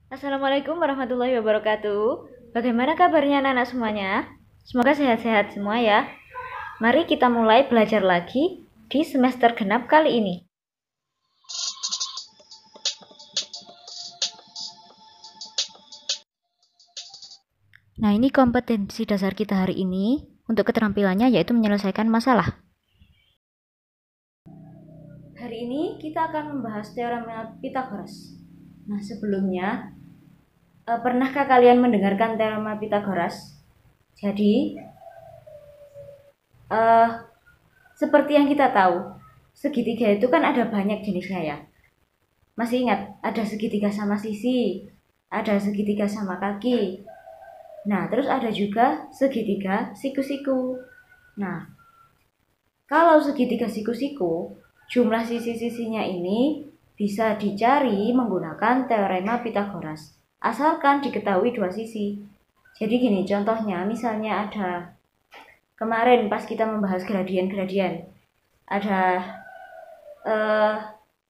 Assalamualaikum warahmatullahi wabarakatuh. Bagaimana kabarnya anak-anak semuanya? Semoga sehat-sehat semua ya. Mari kita mulai belajar lagi di semester genap kali ini. Nah, ini kompetensi dasar kita hari ini. Untuk keterampilannya yaitu menyelesaikan masalah. Hari ini kita akan membahas teorema Pythagoras. Nah, sebelumnya pernahkah kalian mendengarkan teorema Pythagoras? Jadi, seperti yang kita tahu, segitiga itu kan ada banyak jenisnya ya. Masih ingat, ada segitiga sama sisi, ada segitiga sama kaki. Nah, terus ada juga segitiga siku-siku. Nah, kalau segitiga siku-siku, jumlah sisi-sisinya ini bisa dicari menggunakan teorema Pythagoras, asalkan diketahui dua sisi. Jadi gini, contohnya misalnya ada kemarin pas kita membahas gradien-gradien, ada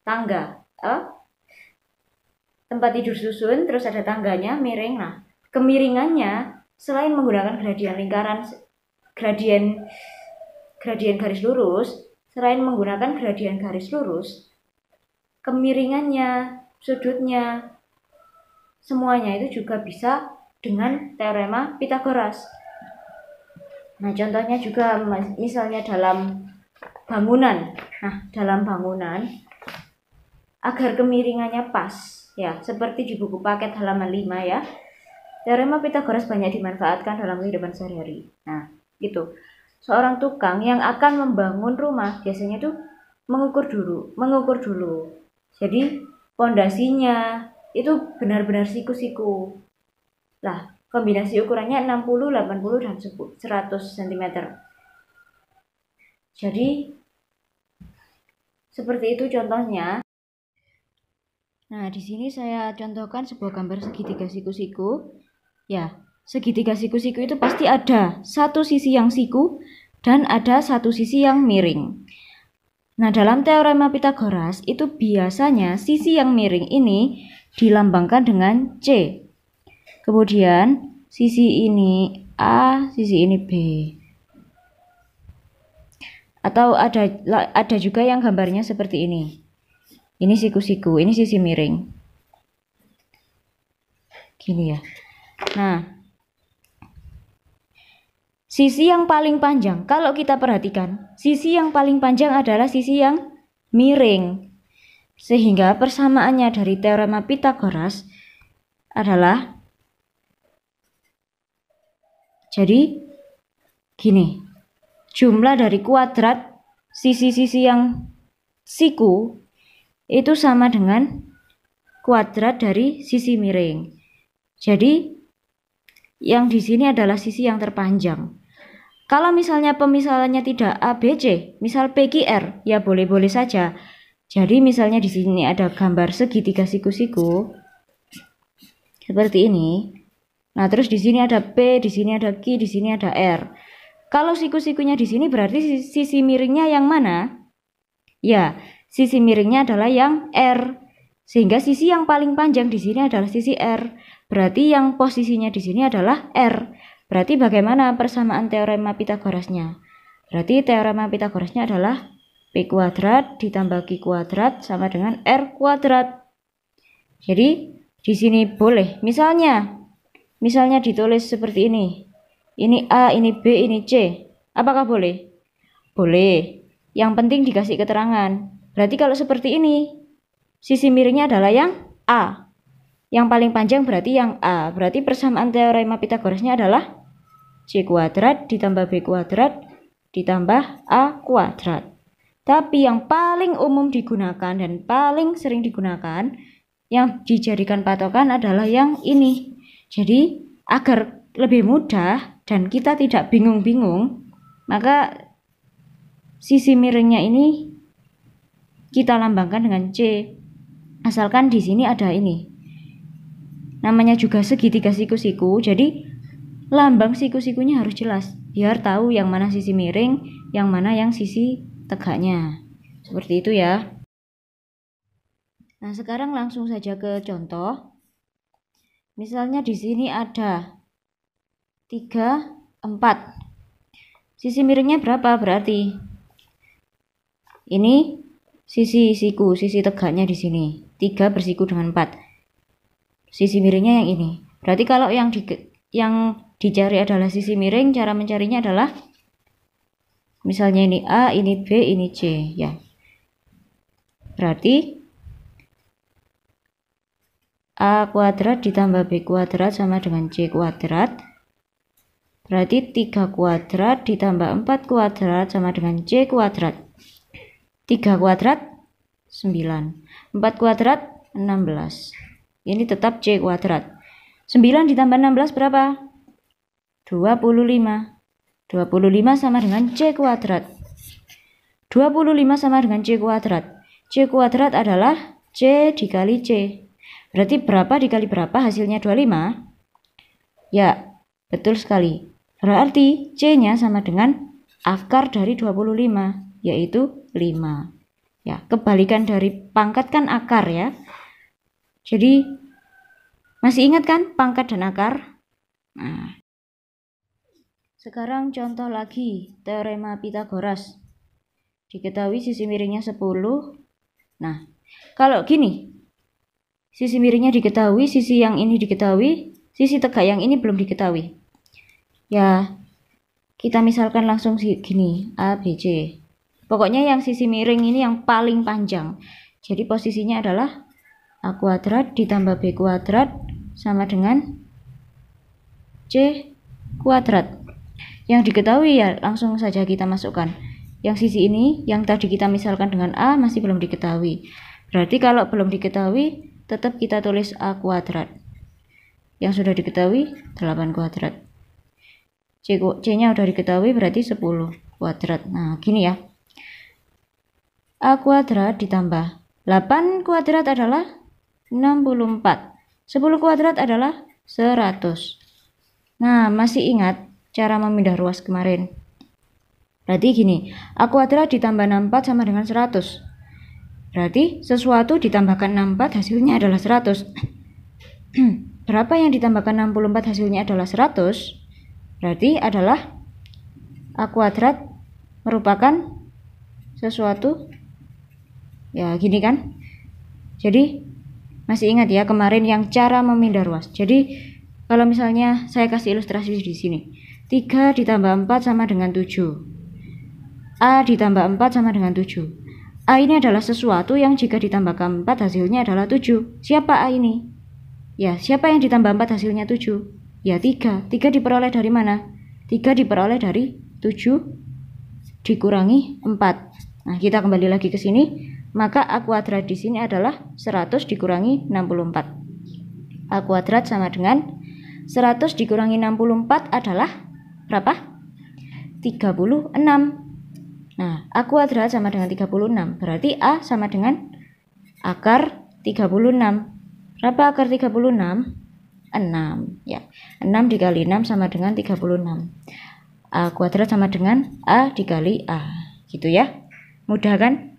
tangga, tempat tidur susun, terus ada tangganya miring. Nah, kemiringannya selain menggunakan gradien lingkaran, gradien garis lurus, selain menggunakan gradien garis lurus, kemiringannya, sudutnya, semuanya itu juga bisa dengan teorema Pythagoras. Nah, contohnya juga misalnya dalam bangunan. Nah, dalam bangunan agar kemiringannya pas, ya, seperti di buku paket halaman 5 ya. Teorema Pythagoras banyak dimanfaatkan dalam kehidupan sehari-hari. Nah, gitu. Seorang tukang yang akan membangun rumah biasanya tuh mengukur dulu. Jadi, pondasinya itu benar-benar siku-siku. Lah, kombinasi ukurannya 60, 80 dan 100 cm. Jadi, seperti itu contohnya. Nah, di sini saya contohkan sebuah gambar segitiga siku-siku. Ya, segitiga siku-siku itu pasti ada satu sisi yang siku dan ada satu sisi yang miring. Nah, dalam teorema Pythagoras itu biasanya sisi yang miring ini dilambangkan dengan C. Kemudian sisi ini A, sisi ini B. Atau ada juga yang gambarnya seperti ini. Ini siku-siku, ini sisi miring. Gini ya. Nah, sisi yang paling panjang, kalau kita perhatikan, sisi yang paling panjang adalah sisi yang miring. Sehingga persamaannya dari teorema Pythagoras adalah, jadi gini, jumlah dari kuadrat sisi-sisi yang siku itu sama dengan kuadrat dari sisi miring. Jadi yang di sini adalah sisi yang terpanjang. Kalau misalnya pemisalannya tidak ABC, misal PQR, ya boleh-boleh saja. Jadi misalnya di sini ada gambar segitiga siku-siku seperti ini. Nah, terus di sini ada P, di sini ada Q, di sini ada R. Kalau siku-sikunya di sini berarti sisi miringnya yang mana? Ya, sisi miringnya adalah yang R. Sehingga sisi yang paling panjang di sini adalah sisi R. Berarti yang posisinya di sini adalah R. Berarti bagaimana persamaan teorema Pythagorasnya? Berarti teorema Pythagorasnya adalah P kuadrat ditambah Q kuadrat sama dengan R kuadrat. Jadi di sini boleh. Misalnya ditulis seperti ini. Ini A, ini B, ini C. Apakah boleh? Boleh. Yang penting dikasih keterangan. Berarti kalau seperti ini, sisi miringnya adalah yang A. Yang paling panjang berarti yang A. Berarti persamaan teorema Pythagorasnya adalah C kuadrat ditambah B kuadrat ditambah A kuadrat. Tapi yang paling umum digunakan dan paling sering digunakan, yang dijadikan patokan adalah yang ini. Jadi agar lebih mudah dan kita tidak bingung-bingung, maka sisi miringnya ini kita lambangkan dengan C. Asalkan di sini ada ini. Namanya juga segitiga siku-siku, jadi lambang siku-sikunya harus jelas, biar tahu yang mana sisi miring, yang mana yang sisi tegaknya. Seperti itu ya. Nah, sekarang langsung saja ke contoh. Misalnya di sini ada 3, 4. Sisi miringnya berapa? Berarti ini sisi siku, sisi tegaknya di sini. 3 bersiku dengan 4. Sisi miringnya yang ini. Berarti kalau yang dicari adalah sisi miring, cara mencarinya adalah misalnya ini A, ini B, ini C, ya. Berarti A kuadrat ditambah B kuadrat sama dengan C kuadrat. Berarti 3 kuadrat ditambah 4 kuadrat sama dengan C kuadrat. 3 kuadrat 9. 4 kuadrat 16. Ini tetap C kuadrat. 9 ditambah 16 berapa? 25. 25 sama dengan C kuadrat. 25 sama dengan C kuadrat. C kuadrat adalah C dikali C. Berarti berapa dikali berapa? Hasilnya 25. Ya, betul sekali. Berarti C-nya sama dengan akar dari 25, yaitu 5. Ya, kebalikan dari pangkat kan akar ya. Jadi, masih ingat kan pangkat dan akar? Nah, sekarang contoh lagi, teorema Pitagoras. Diketahui sisi miringnya 10. Nah, kalau gini, sisi miringnya diketahui, sisi yang ini diketahui, sisi tegak yang ini belum diketahui. Ya, kita misalkan langsung gini, A, B, C. Pokoknya yang sisi miring ini yang paling panjang. Jadi posisinya adalah A kuadrat ditambah B kuadrat sama dengan C kuadrat. Yang diketahui ya langsung saja kita masukkan. Yang sisi ini yang tadi kita misalkan dengan A masih belum diketahui. Berarti kalau belum diketahui tetap kita tulis A kuadrat. Yang sudah diketahui 8 kuadrat. C-nya udah diketahui berarti 10 kuadrat. Nah gini ya. A kuadrat ditambah 8 kuadrat adalah 64. 10 kuadrat adalah 100. Nah, masih ingat cara memindah ruas kemarin? Berarti gini, A kuadrat ditambah 64 sama dengan 100. Berarti sesuatu ditambahkan 64 hasilnya adalah 100. Berapa yang ditambahkan 64 hasilnya adalah 100? Berarti adalah A kuadrat merupakan sesuatu ya gini kan? Jadi masih ingat ya kemarin yang cara memindah ruas. Jadi kalau misalnya saya kasih ilustrasi di sini. 3 ditambah 4 sama dengan 7. A ditambah 4 sama dengan 7. A ini adalah sesuatu yang jika ditambahkan 4 hasilnya adalah 7. Siapa A ini? Ya, siapa yang ditambah 4 hasilnya 7? Ya 3. 3 diperoleh dari mana? 3 diperoleh dari 7 dikurangi 4. Nah, kita kembali lagi ke sini. Maka A kuadrat di sini adalah 100 dikurangi 64. A kuadrat sama dengan 100 dikurangi 64 adalah berapa? 36. Nah, A kuadrat sama dengan 36. Berarti A sama dengan akar 36. Berapa akar 36? 6. Ya, 6 dikali 6 sama dengan 36. A kuadrat sama dengan A dikali A. Gitu ya. Mudah kan?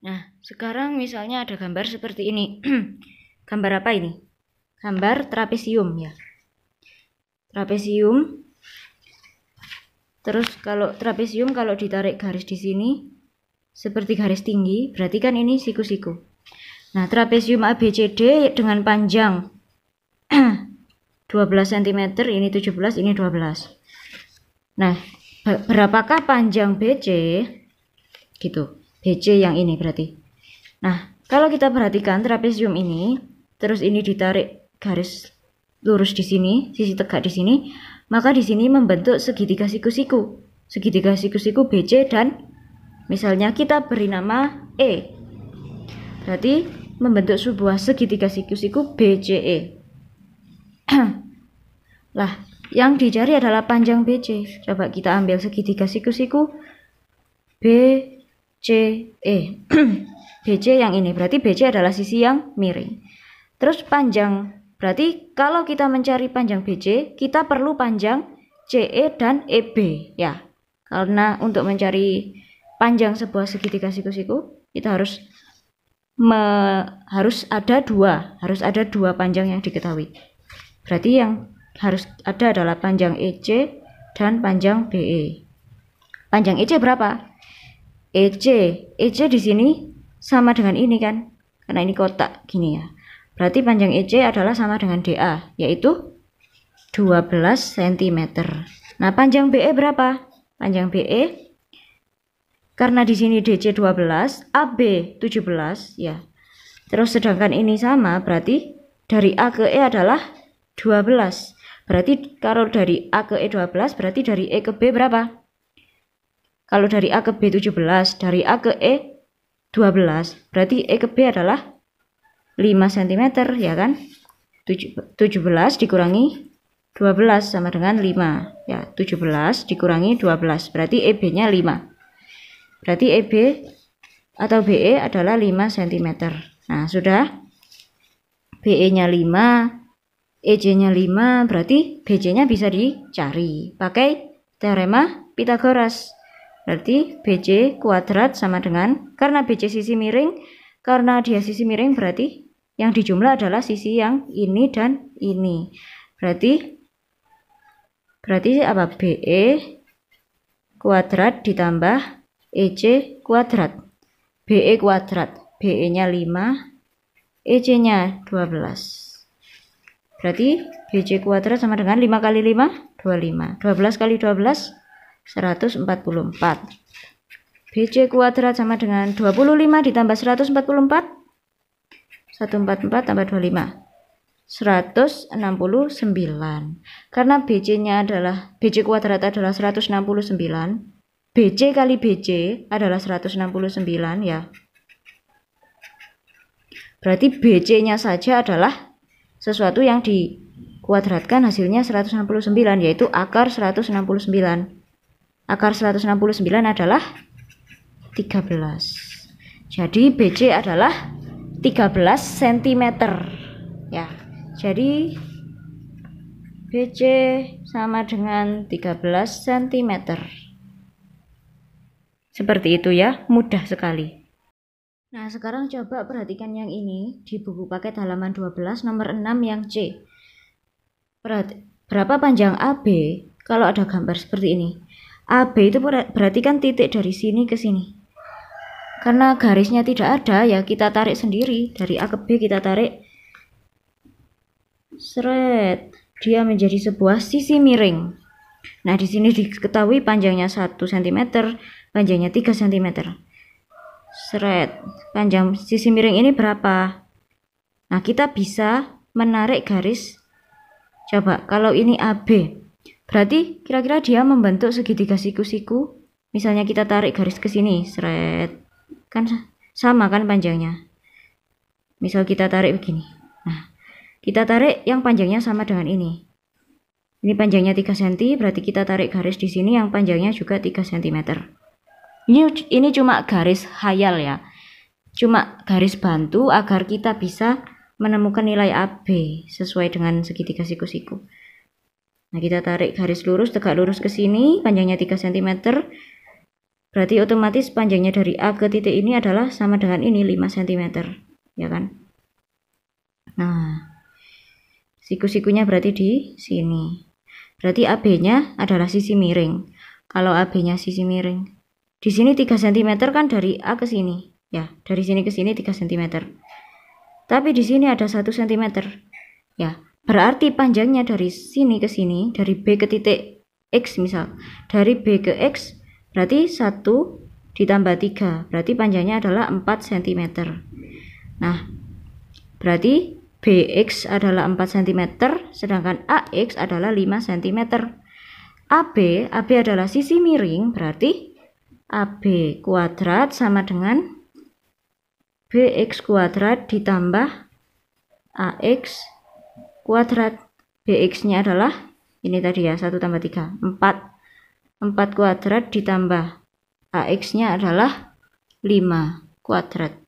Nah, sekarang misalnya ada gambar seperti ini. Gambar apa ini? Gambar trapesium ya. Trapesium. Terus kalau trapesium kalau ditarik garis di sini seperti garis tinggi, berarti kan ini siku-siku. Nah, trapesium ABCD dengan panjang 12 cm, ini 17, ini 12. Nah, berapakah panjang BC? Gitu. BC yang ini berarti. Nah, kalau kita perhatikan trapesium ini, terus ini ditarik garis lurus di sini, sisi tegak di sini, maka di sini membentuk segitiga siku-siku. Segitiga siku-siku BC dan misalnya kita beri nama E. Berarti membentuk sebuah segitiga siku-siku BCE. Lah, yang dicari adalah panjang BC. Coba kita ambil segitiga siku-siku BCE. BC yang ini, berarti BC adalah sisi yang miring. Terus panjang, berarti kalau kita mencari panjang BC, kita perlu panjang CE dan EB ya. Karena untuk mencari panjang sebuah segitiga siku-siku, kita harus harus ada dua panjang yang diketahui. Berarti yang harus ada adalah panjang EC dan panjang BE. Panjang EC berapa? EC di sini sama dengan ini kan, karena ini kotak gini ya. Berarti panjang EC adalah sama dengan DA, yaitu 12 cm. Nah, panjang BE berapa? Panjang BE, karena di sini DC 12, AB 17 ya. Terus sedangkan ini sama, berarti dari A ke E adalah 12. Berarti kalau dari A ke E 12, berarti dari E ke B berapa? Kalau dari A ke B 17, dari A ke E 12, berarti E ke B adalah 5 cm ya kan? 17 dikurangi 12 sama dengan 5 ya. 17 dikurangi 12 berarti EB-nya 5. Berarti EB atau BE adalah 5 cm. Nah, sudah. BE-nya 5, EJ-nya 5, berarti BC-nya bisa dicari pakai teorema Pythagoras. Berarti BC kuadrat sama dengan, karena BC sisi miring, karena dia sisi miring berarti yang dijumlah adalah sisi yang ini dan ini. Berarti apa? BE kuadrat ditambah EC kuadrat. BE kuadrat, BE-nya 5, EC-nya 12. Berarti BC kuadrat sama dengan 5 kali 5, 25. 12 kali 12, 144. BC kuadrat sama dengan 25 ditambah 144, 144 tambah 25, 169. Karena BC kuadrat adalah 169, BC kali BC adalah 169 ya. Berarti BC-nya saja adalah sesuatu yang dikuadratkan hasilnya 169, yaitu akar 169. Akar 169 adalah 13. Jadi BC adalah 13 cm ya. Jadi BC sama dengan 13 cm. Seperti itu ya, mudah sekali. Nah, sekarang coba perhatikan yang ini di buku paket halaman 12 nomor 6 yang C. Berapa panjang AB kalau ada gambar seperti ini? AB itu berarti kan titik dari sini ke sini. Karena garisnya tidak ada ya, kita tarik sendiri. Dari A ke B kita tarik. Seret. Dia menjadi sebuah sisi miring. Nah, di sini diketahui panjangnya 1 cm, panjangnya 3 cm. Seret. Panjang sisi miring ini berapa? Nah, kita bisa menarik garis. Coba, kalau ini AB, berarti kira-kira dia membentuk segitiga siku-siku. Misalnya kita tarik garis ke sini, seret. Kan sama kan panjangnya. Misal kita tarik begini. Nah, kita tarik yang panjangnya sama dengan ini. Ini panjangnya 3 cm, berarti kita tarik garis di sini yang panjangnya juga 3 cm. Ini cuma garis khayal ya. Cuma garis bantu agar kita bisa menemukan nilai AB sesuai dengan segitiga siku-siku. Nah, kita tarik garis lurus, tegak lurus ke sini, panjangnya 3 cm. Berarti otomatis panjangnya dari A ke titik ini adalah sama dengan ini, 5 cm. Ya kan? Nah, siku-sikunya berarti di sini. Berarti AB-nya adalah sisi miring. Kalau AB-nya sisi miring. Di sini 3 cm kan dari A ke sini. Ya, dari sini ke sini 3 cm. Tapi di sini ada 1 cm. Ya, berarti panjangnya dari sini ke sini, dari B ke titik X misal. Dari B ke X, berarti 1 ditambah 3. Berarti panjangnya adalah 4 cm. Nah, berarti BX adalah 4 cm, sedangkan AX adalah 5 cm. AB adalah sisi miring, berarti AB kuadrat sama dengan BX kuadrat ditambah AX kuadrat. BX-nya adalah ini tadi ya, 1 tambah 3, 4. 4 kuadrat ditambah AX-nya adalah 5 kuadrat.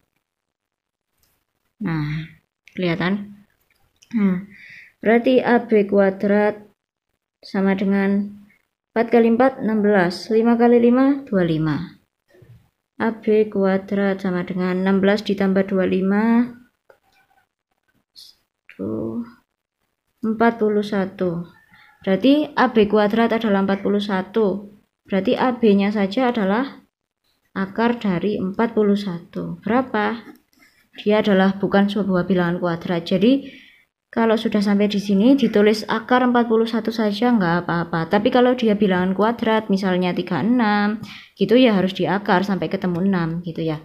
Nah, kelihatan? Nah, berarti AB kuadrat sama dengan 4 kali 4, 16. 5 kali 5, 25. AB kuadrat sama dengan 16 ditambah 25 41. Berarti AB kuadrat adalah 41. Berarti AB-nya saja adalah akar dari 41. Berapa? Dia adalah bukan sebuah bilangan kuadrat. Jadi kalau sudah sampai di sini ditulis akar 41 saja nggak apa-apa. Tapi kalau dia bilangan kuadrat misalnya 36 gitu ya harus diakar sampai ketemu 6 gitu ya.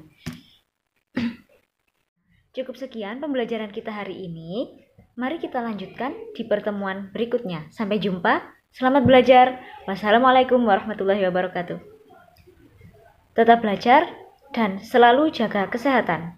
Cukup sekian pembelajaran kita hari ini. Mari kita lanjutkan di pertemuan berikutnya. Sampai jumpa. Selamat belajar. Wassalamualaikum warahmatullahi wabarakatuh. Tetap belajar dan selalu jaga kesehatan.